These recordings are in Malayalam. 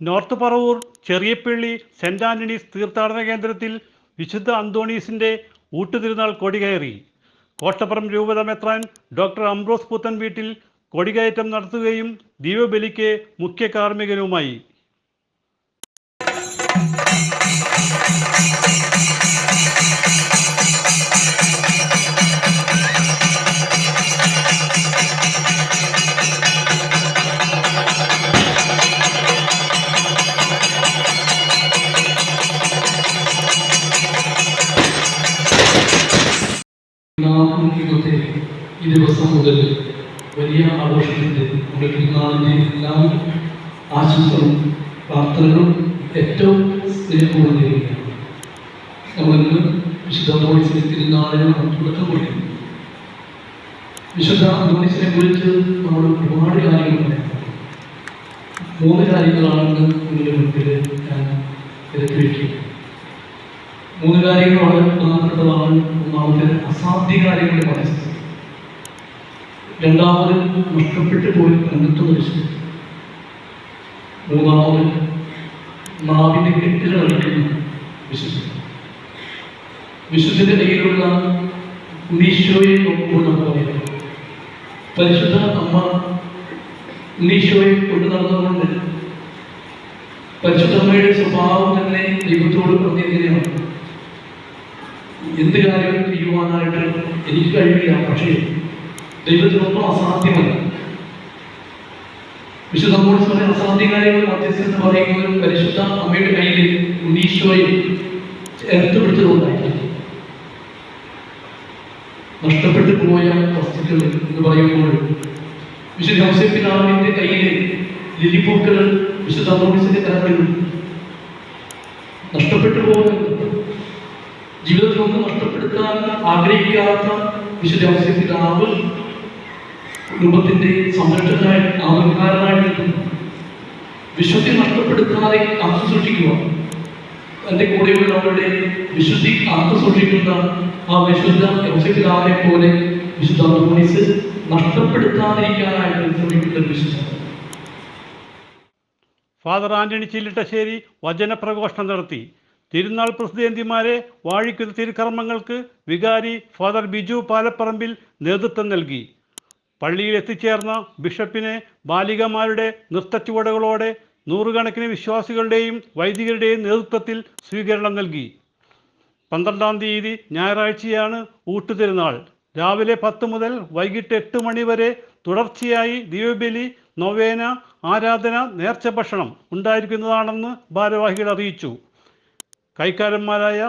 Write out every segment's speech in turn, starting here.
North Paravur Cheriyapalli saint Antony's തീർത്ഥാടന കേന്ദ്രത്തിൽ വിശുദ്ധ അന്തോണീസിന്റെ ഊട്ടുതിരുനാൾ കൊടികയറി. കോട്ടപ്പുറം രൂപത മെത്രാൻ ഡോക്ടർ അംബ്രോസ് പുത്തൻ വീട്ടിൽ കൊടികയറ്റം നടത്തുകയും ദീപബലിക്ക് മുഖ്യ കാർമ്മികനുമായി. ഇന്നത്തെ ഈ ദിവസം മുതൽ വലിയ ആഘോഷത്തിൻ്റെ നമ്മുടെ തിരുനാളിൻ്റെ എല്ലാ ആശംസകളും പ്രാർത്ഥനകളും ഏറ്റവും സ്നേഹപൂർവ്വം നേരുകയാണ്. നമ്മളിന്ന് വിശുദ്ധ അന്തോണീസിന്റെ തിരുനാളിന് തുടക്കം കുറിക്കുന്നു. വിശുദ്ധ അന്തോണീസിനെ കുറിച്ച് നമ്മൾ ഒരുപാട് കാര്യങ്ങൾ പറയാം. 3 കാര്യങ്ങളാണ് നിങ്ങളുടെ മുൻപിൽ ഞാൻ ഇറക്കി വയ്ക്കുന്നത്. 3 കാര്യങ്ങൾ വളരെ പ്രധാനപ്പെട്ടതാണ്. ഒന്നാമത്തെ അസാധ്യ കാര്യങ്ങളുടെ മനസ്സ്, രണ്ടാമത് നഷ്ടപ്പെട്ടു പോയി കണ്ടെത്തുന്ന വിശുദ്ധ, മൂന്നാമത് നാവിന്റെ കെട്ടുകൾ അടിക്കുന്ന വിശുദ്ധ. വിശുദ്ധന്റെ കയ്യിലുള്ള ഉണ്ണീശോയെ നോക്കുമ്പോൾ നമ്മൾ പറയാം, പരിശുദ്ധ അമ്മ ഉണ്ണീശോയെ കൊണ്ടു നടന്നതുകൊണ്ട് പരിശുദ്ധ അമ്മയുടെ സ്വഭാവം തന്നെ ദൈവത്തോട് പറഞ്ഞിരിക്കുകയാണ്. എന്ത് കാര്യവും ചെയ്യുവാനായിട്ട് എനിക്ക് കഴിയില്ല, പക്ഷേ ദൈവത്തിനൊന്നും അസാധ്യമല്ല. വിശുദ്ധ അന്തോണീസ് അസാധ്യ കാര്യങ്ങൾ മധ്യസ്ഥ എന്ന് പറയുന്നത് പരിശുദ്ധ അമ്മയുടെ കയ്യിൽ ഉണ്ണീശോയെ ചേർത്ത് പിടിച്ചതുകൊണ്ടായിരിക്കും. നഷ്ടപ്പെട്ടു പോയ വസ്തുക്കൾ എന്ന് പറയുമ്പോൾ വിശുദ്ധ ഔസേപ്പിതാവിന്റെ കയ്യിൽ ലിലിപ്പൂക്കൾ വിശുദ്ധ അന്തോണീസിന്റെ കരങ്ങളിലുണ്ട്. നഷ്ടപ്പെട്ടു പോകുന്നത് ജീവിതത്തിൽ ഒന്നും നഷ്ടപ്പെടുത്താൻ ആഗ്രഹിക്കാത്ത വിശുദ്ധ ഔസേപ്പിതാവ് കുടുംബത്തിന്റെ സംരക്ഷകനായി ആദരക്കാരനായിട്ട് നിൽക്കുന്നു. വിശുദ്ധി നഷ്ടപ്പെടുത്താതെ കാത്തു സൂക്ഷിക്കുക. തന്റെ കൂടെയുള്ളവരുടെ വിശുദ്ധി കാത്തു സൂക്ഷിക്കുന്ന ആ വിശുദ്ധ ഔസേപ്പിതാവിനെ പോലെ വിശുദ്ധ അന്തോണീസ് നഷ്ടപ്പെടുത്താതിരിക്കാനായിട്ട് ശ്രമിക്കുന്ന വിശുദ്ധ. ഫാദർ ആന്റണി ചില്ലിട്ടശ്ശേരി വചനപ്രഘോഷണം നടത്തി. തിരുനാൾ പ്രസിദ്ധേന്തിമാരെ വാഴിക്കുന്ന തിരുക്കർമ്മങ്ങൾക്ക് വികാരി ഫാദർ ബിജു പാലപ്പറമ്പിൽ നേതൃത്വം നൽകി. പള്ളിയിൽ എത്തിച്ചേർന്ന ബിഷപ്പിനെ ബാലികമാരുടെ നൃത്തച്ചുവടുകളോടെ 100 കണക്കിന് വിശ്വാസികളുടെയും വൈദികരുടെയും നേതൃത്വത്തിൽ സ്വീകരണം നൽകി. 12-ാം തീയതി ഞായറാഴ്ചയാണ് ഊട്ടുതിരുനാൾ. രാവിലെ 10 മുതൽ വൈകിട്ട് 8 മണി വരെ തുടർച്ചയായി ദീപബലി, നൊവേന, ആരാധന, നേർച്ച ഭക്ഷണം ഉണ്ടായിരിക്കുന്നതാണെന്ന് ഭാരവാഹികൾ അറിയിച്ചു. കൈക്കാരന്മാരായ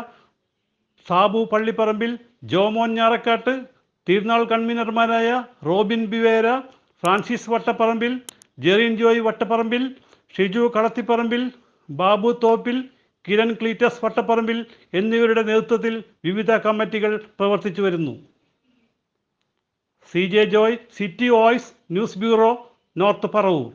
സാബു പള്ളിപ്പറമ്പിൽ, ജോമോൻ ഞാറക്കാട്ട്, തിരുനാൾ കൺവീനർമാരായ റോബിൻ ബിവേര, ഫ്രാൻസിസ് വട്ടപ്പറമ്പിൽ, ജെറിൻ ജോയ് വട്ടപ്പറമ്പിൽ, ഷിജു കളത്തിപ്പറമ്പിൽ, ബാബു തോപ്പിൽ, കിരൺ ക്ലീറ്റസ് വട്ടപ്പറമ്പിൽ എന്നിവരുടെ നേതൃത്വത്തിൽ വിവിധ കമ്മിറ്റികൾ പ്രവർത്തിച്ചു വരുന്നു. CJ Joy, city voice, news bureau, north Paravur.